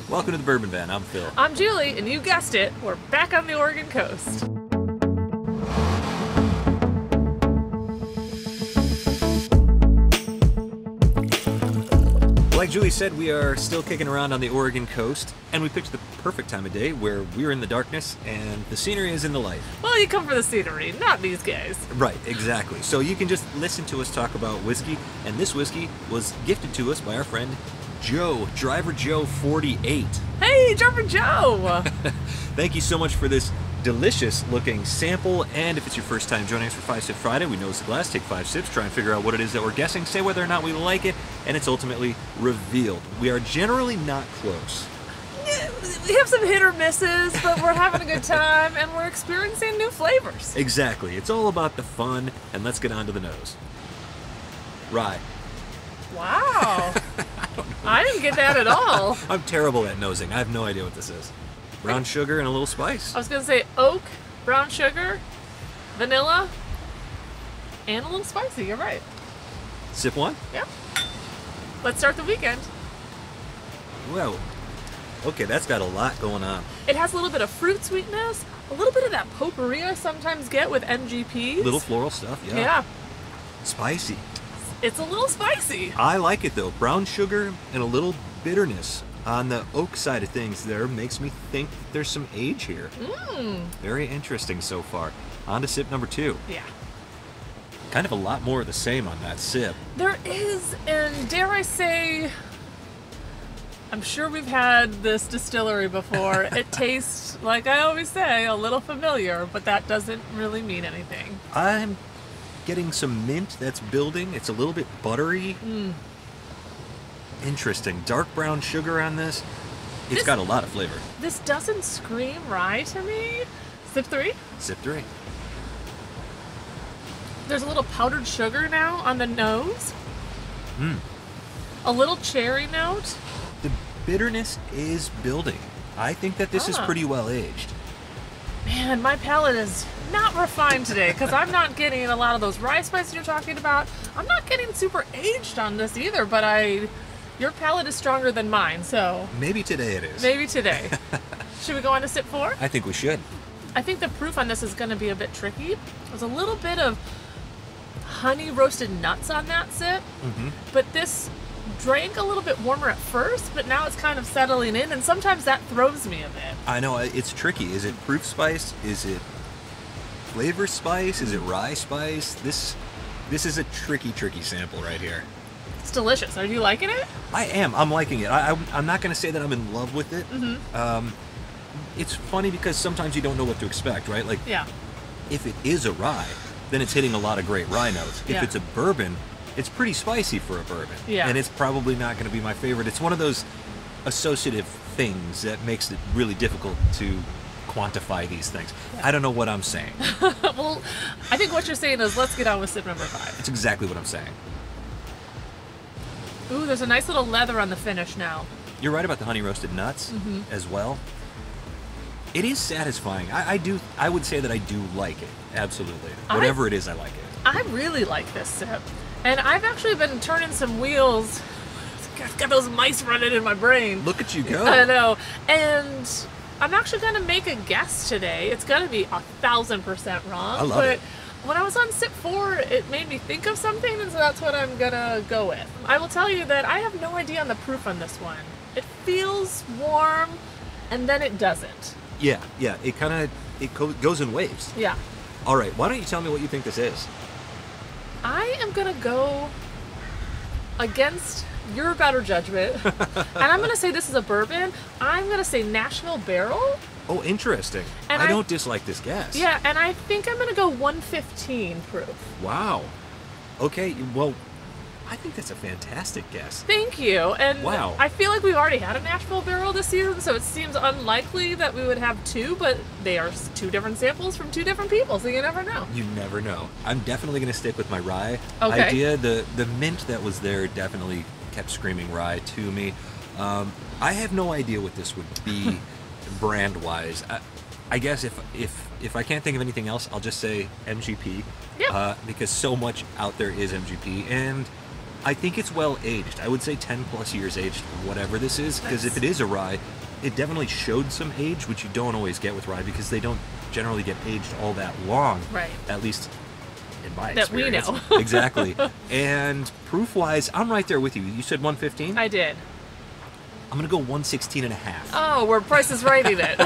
Welcome to the Bourbon Van. I'm Phil. I'm Julie, and you guessed it, we're back on the Oregon coast. Like Julie said, we are still kicking around on the Oregon coast, and we picked the perfect time of day where we're in the darkness and the scenery is in the light. Well, you come for the scenery, not these guys. Right, exactly. So you can just listen to us talk about whiskey, and this whiskey was gifted to us by our friend Joe, Driver Joe 48. Hey, Driver Joe! Thank you so much for this delicious looking sample, and if it's your first time joining us for 5 Sip Friday, we nose the glass, take 5 sips, try and figure out what it is that we're guessing, say whether or not we like it, and it's ultimately revealed. We are generally not close. We have some hit or misses, but we're having a good time, and we're experiencing new flavors. Exactly. It's all about the fun, and let's get on to the nose. Rye. Wow. I didn't get that at all. I'm terrible at nosing. I have no idea what this is. Brown sugar and a little spice. I was going to say oak, brown sugar, vanilla, and a little spicy. You're right. Sip one? Yeah. Let's start the weekend. Whoa. Okay, that's got a lot going on. It has a little bit of fruit sweetness, a little bit of that potpourri I sometimes get with MGPs. Little floral stuff, yeah. Yeah. Spicy. It's a little spicy. I like it though. Brown sugar and a little bitterness on the oak side of things there makes me think there's some age here. Very interesting so far. On to sip number 2. Yeah. Kind of a lot more of the same on that sip. There is, and dare I say, I'm sure we've had this distillery before. It tastes, like I always say, a little familiar, but that doesn't really mean anything. I'm getting some mint that's building. It's a little bit buttery. Interesting. Dark brown sugar on this. It's got a lot of flavor. This doesn't scream rye to me. Sip 3. Sip 3. There's a little powdered sugar now on the nose. A little cherry note. The bitterness is building. I think that this is pretty well aged. Man, my palate is not refined today because I'm not getting a lot of those rye spices you're talking about. I'm not getting super aged on this either, but your palate is stronger than mine, so... Maybe today it is. Maybe today. Should we go on to sip 4? I think we should. I think the proof on this is going to be a bit tricky. There's a little bit of honey roasted nuts on that sip, but this drank a little bit warmer at first, but now it's kind of settling in, and sometimes that throws me a bit. I know, it's tricky. Is it proof spice? Is it flavor spice? Is it rye spice? This is a tricky sample right here. It's delicious. Are you liking it? I am. I'm liking it. I'm not going to say that I'm in love with it. It's funny because sometimes you don't know what to expect, right? Like, Yeah. if it is a rye, then it's hitting a lot of great rye notes. If Yeah. it's a bourbon, it's pretty spicy for a bourbon. Yeah. And it's probably not going to be my favorite. It's one of those associative things that makes it really difficult to quantify these things. I don't know what I'm saying. Well, I think what you're saying is let's get on with sip number 5. It's exactly what I'm saying. Ooh, there's a nice little leather on the finish now. You're right about the honey roasted nuts as well. It is satisfying. I would say that I do like it. Absolutely. Whatever it is, I like it. I really like this sip. And I've actually been turning some wheels. I've got those mice running in my brain. Look at you go. I know. And I'm actually going to make a guess today. It's going to be 1,000% wrong. I love it. When I was on sip 4, it made me think of something, and so that's what I'm going to go with. I will tell you that I have no idea on the proof on this one. It feels warm, and then it doesn't. Yeah. It kind of goes in waves. Yeah. All right. Why don't you tell me what you think this is? I am going to go against your better judgment, and I'm going to say this is a bourbon. I'm going to say National Barrel. Oh, interesting. And I don't dislike this guess. Yeah, and I think I'm going to go 115 proof. Wow. Okay, well, I think that's a fantastic guess. Thank you. And wow. I feel like we've already had a Nashville Barrel this season, so it seems unlikely that we would have 2, but they are 2 different samples from 2 different people, so you never know. You never know. I'm definitely going to stick with my rye Okay. idea. The mint that was there definitely kept screaming rye to me. I have no idea what this would be brand-wise. I guess if I can't think of anything else, I'll just say MGP. Yeah. Because so much out there is MGP, and I think it's well aged. I would say 10 plus years aged, whatever this is, because if it is a rye, it definitely showed some age, which you don't always get with rye because they don't generally get aged all that long. Right. At least in my That we experience. know. Exactly. And proof-wise, I'm right there with you. You said 115? I did. I'm going to go 116 and a half. Oh, we're Price is Righting it.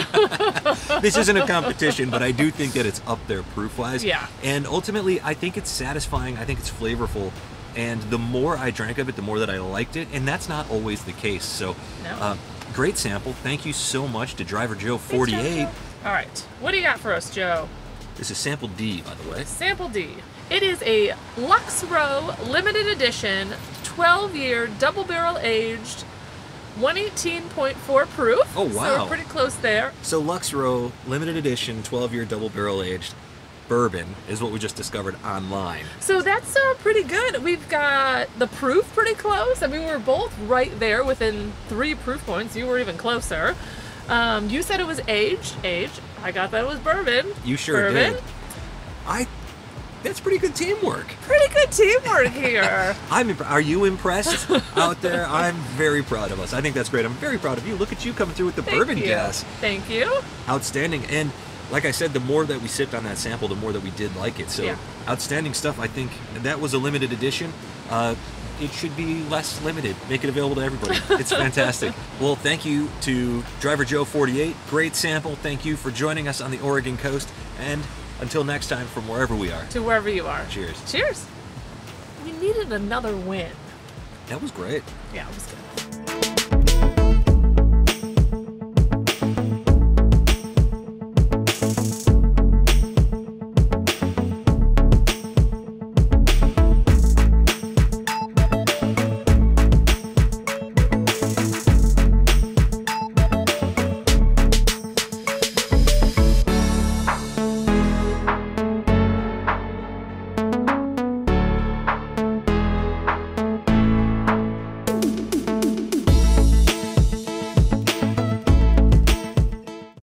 This isn't a competition, but I do think that it's up there proof-wise. Yeah. And ultimately, I think it's satisfying. I think it's flavorful. And the more I drank of it, the more that I liked it. And that's not always the case. So, No. great sample. Thank you so much to Driver Joe 48. All right. What do you got for us, Joe? This is sample D, by the way. Sample D. It is a Lux Row limited edition, 12-year, double barrel aged, 118.4 proof. Oh, wow. So we're pretty close there. So Lux Row, limited edition, 12-year double barrel aged bourbon is what we just discovered online. So that's pretty good. We've got the proof pretty close. I mean, we're both right there within 3 proof points. You were even closer. You said it was aged. I got that it was bourbon. You sure bourbon. did. That's pretty good teamwork. Pretty good teamwork here. Are you impressed out there? I'm very proud of us. I think that's great. I'm very proud of you. Look at you coming through with the bourbon gas. Thank you. Outstanding. And like I said, the more that we sipped on that sample, the more that we did like it. So Yeah. outstanding stuff. I think that was a limited edition. It should be less limited. Make it available to everybody. It's fantastic. Well, thank you to Driver Joe 48. Great sample. Thank you for joining us on the Oregon coast. And until next time, from wherever we are. To wherever you are. Cheers. Cheers. We needed another win. That was great. Yeah, it was good.